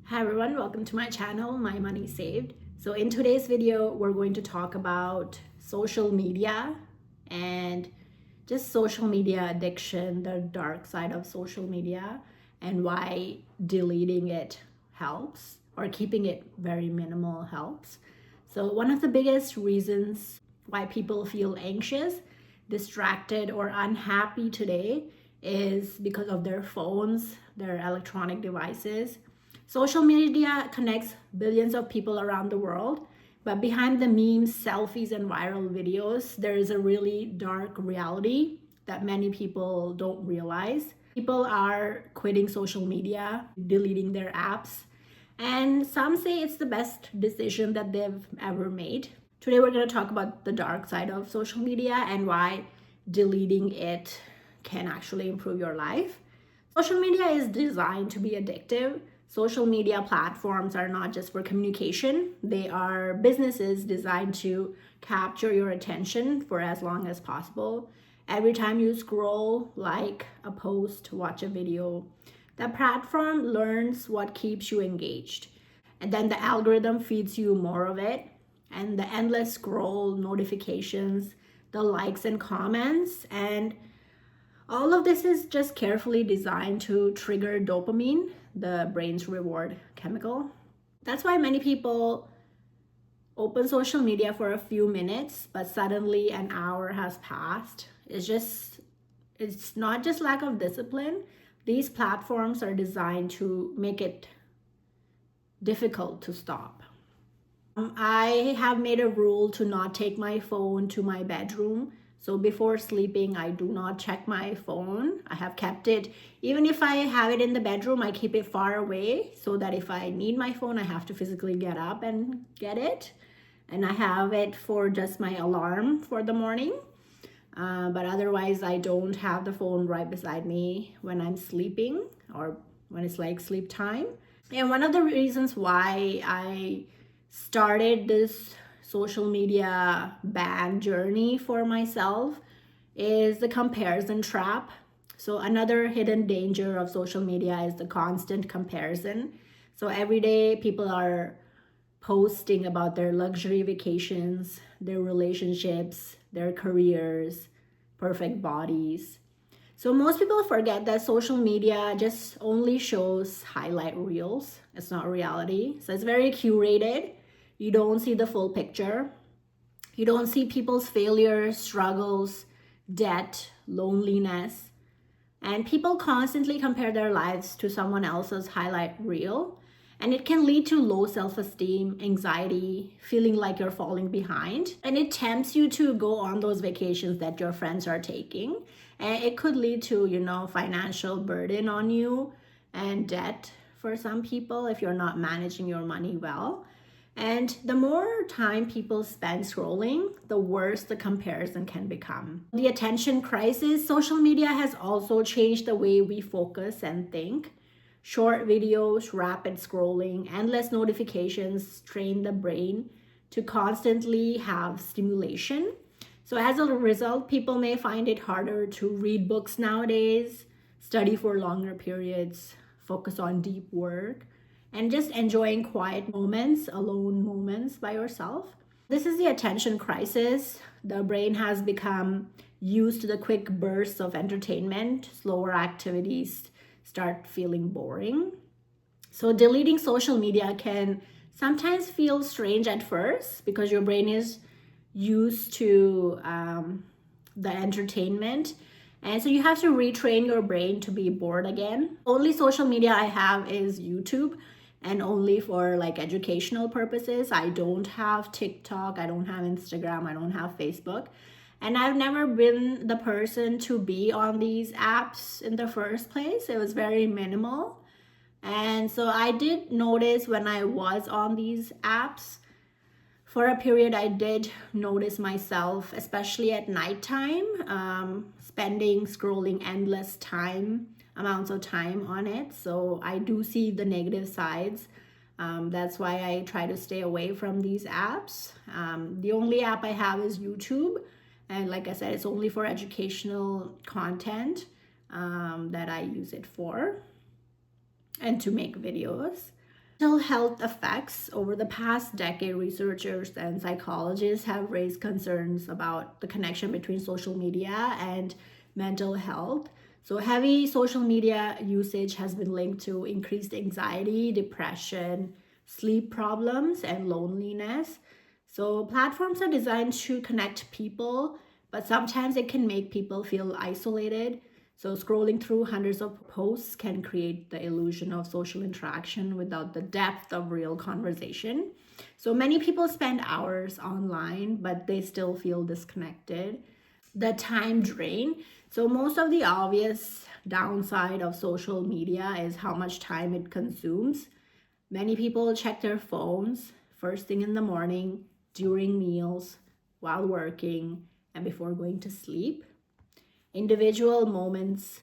Hi everyone, welcome to my channel, My Money Saved. So in today's video, we're going to talk about social media and just social media addiction, the dark side of social media, and why deleting it helps or keeping it very minimal helps. So one of the biggest reasons why people feel anxious, distracted, or unhappy today is because of their phones, their electronic devices. Social media connects billions of people around the world, but behind the memes, selfies, and viral videos, there is a really dark reality that many people don't realize. People are quitting social media, deleting their apps, and some say it's the best decision that they've ever made. Today, we're going to talk about the dark side of social media and why deleting it can actually improve your life. Social media is designed to be addictive. Social media platforms are not just for communication, they are businesses designed to capture your attention for as long as possible. Every time you scroll, like a post, watch a video, the platform learns what keeps you engaged. And then the algorithm feeds you more of it. And the endless scroll, notifications, the likes and comments, and all of this is just carefully designed to trigger dopamine, the brain's reward chemical. That's why many people open social media for a few minutes, but suddenly an hour has passed. It's not just lack of discipline. These platforms are designed to make it difficult to stop. I have made a rule to not take my phone to my bedroom. So before sleeping, I do not check my phone. I have kept it, even if I have it in the bedroom, I keep it far away so that if I need my phone, I have to physically get up and get it. And I have it for just my alarm for the morning. But otherwise, I don't have the phone right beside me when I'm sleeping or when it's like sleep time. And one of the reasons why I started this social media ban journey for myself is the comparison trap. So another hidden danger of social media is the constant comparison. So every day people are posting about their luxury vacations, their relationships, their careers, perfect bodies. So most people forget that social media just only shows highlight reels. It's not reality. So it's very curated. You don't see the full picture. You don't see people's failures, struggles, debt, loneliness. And people constantly compare their lives to someone else's highlight reel. And it can lead to low self-esteem, anxiety, feeling like you're falling behind. And it tempts you to go on those vacations that your friends are taking. And it could lead to, financial burden on you and debt for some people if you're not managing your money well. And the more time people spend scrolling, the worse the comparison can become. The attention crisis, social media has also changed the way we focus and think. Short videos, rapid scrolling, endless notifications train the brain to constantly have stimulation. So as a result, people may find it harder to read books nowadays, study for longer periods, focus on deep work, and just enjoying quiet moments, alone moments by yourself. This is the attention crisis. The brain has become used to the quick bursts of entertainment, slower activities start feeling boring. So deleting social media can sometimes feel strange at first because your brain is used to the entertainment. And so you have to retrain your brain to be bored again. Only social media I have is YouTube and only for like educational purposes. I don't have TikTok, I don't have Instagram, I don't have Facebook. And I've never been the person to be on these apps in the first place. It was very minimal. And so I did notice when I was on these apps, for a period, I did notice myself, especially at nighttime, spending scrolling endless amounts of time on it. So I do see the negative sides. That's why I try to stay away from these apps. The only app I have is YouTube. And like I said, it's only for educational content that I use it for and to make videos. Mental health effects. Over the past decade, researchers and psychologists have raised concerns about the connection between social media and mental health. So, heavy social media usage has been linked to increased anxiety, depression, sleep problems, and loneliness. So, platforms are designed to connect people, but sometimes it can make people feel isolated. So, scrolling through hundreds of posts can create the illusion of social interaction without the depth of real conversation. So, many people spend hours online, but they still feel disconnected. The time drain. So, most of the obvious downside of social media is how much time it consumes. Many people check their phones first thing in the morning, during meals, while working, and before going to sleep. Individual moments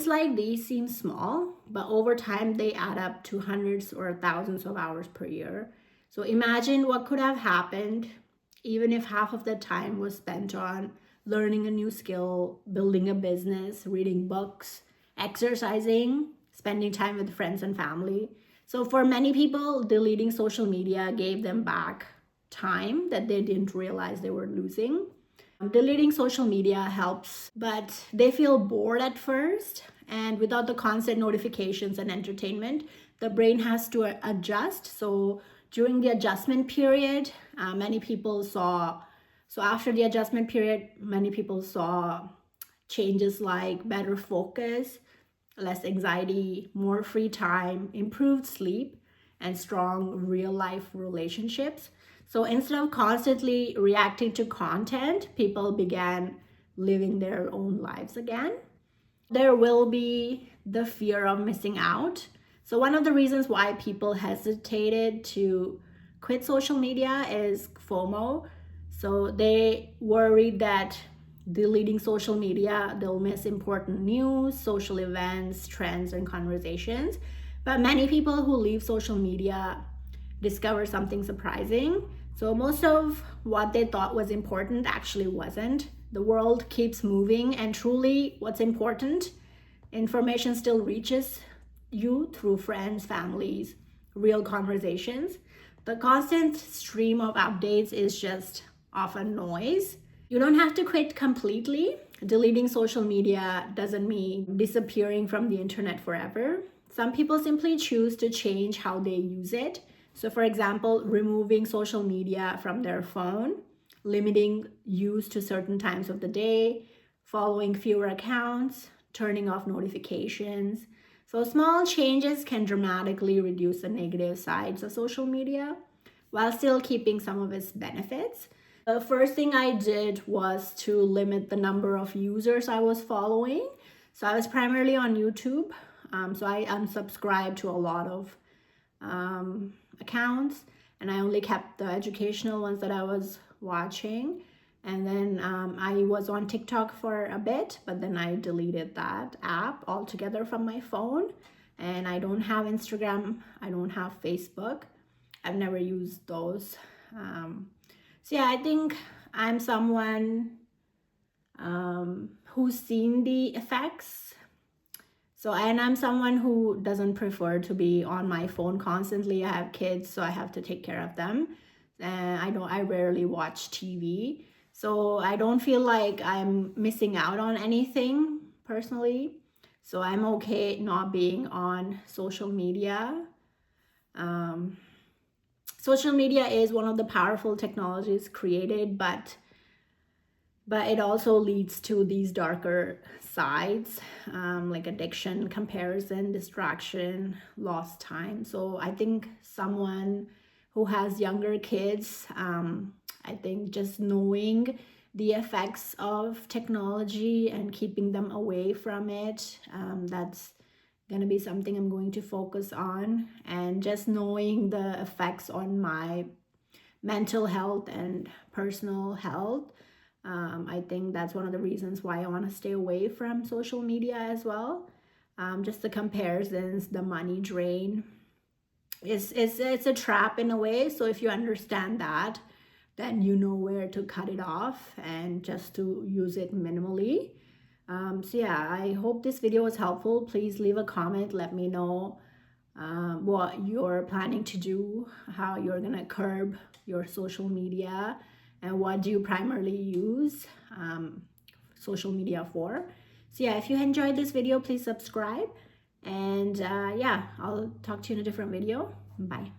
like these seem small, but over time they add up to hundreds or thousands of hours per year. So imagine what could have happened even if half of the time was spent on learning a new skill, building a business, reading books, exercising, spending time with friends and family. So for many people, deleting social media gave them back time that they didn't realize they were losing. Deleting social media helps, but they feel bored at first. And without the constant notifications and entertainment, the brain has to adjust. So during the adjustment period, many people saw, so after the adjustment period, many people saw changes like better focus, less anxiety, more free time, improved sleep, and strong real life relationships. So instead of constantly reacting to content, people began living their own lives again. There will be the fear of missing out. So, one of the reasons why people hesitated to quit social media is FOMO. So, they worried that deleting social media, they'll miss important news, social events, trends, and conversations. But many people who leave social media discover something surprising. So, most of what they thought was important actually wasn't. The world keeps moving, and truly, what's important, information still reaches you through friends, families, real conversations. The constant stream of updates is just often noise. You don't have to quit completely. Deleting social media doesn't mean disappearing from the internet forever. Some people simply choose to change how they use it. So, for example, removing social media from their phone, limiting use to certain times of the day, following fewer accounts, turning off notifications. So, small changes can dramatically reduce the negative sides of social media while still keeping some of its benefits. The first thing I did was to limit the number of users I was following. So, I was primarily on YouTube. So, I unsubscribed to a lot of accounts, and I only kept the educational ones that I was watching. And then I was on TikTok for a bit, but then I deleted that app altogether from my phone. And I don't have Instagram, I don't have Facebook. I've never used those. So yeah, I think I'm someone who's seen the effects. So, and I'm someone who doesn't prefer to be on my phone constantly. I have kids, so I have to take care of them. And I rarely watch TV. So I don't feel like I'm missing out on anything personally. So I'm okay not being on social media. Um, Social media is one of the powerful technologies created, but it also leads to these darker sides, like addiction, comparison, distraction, lost time. So I think someone who has younger kids, I think just knowing the effects of technology and keeping them away from it, that's going to be something I'm going to focus on. And just knowing the effects on my mental health and personal health. I think that's one of the reasons why I want to stay away from social media as well. Just the comparisons, the money drain. It's a trap in a way. So if you understand that, then you know where to cut it off and just to use it minimally. So yeah, I hope this video was helpful. Please leave a comment. Let me know what you're planning to do, how you're gonna curb your social media, and what do you primarily use social media for. So yeah, if you enjoyed this video, please subscribe, and yeah, I'll talk to you in a different video. Bye.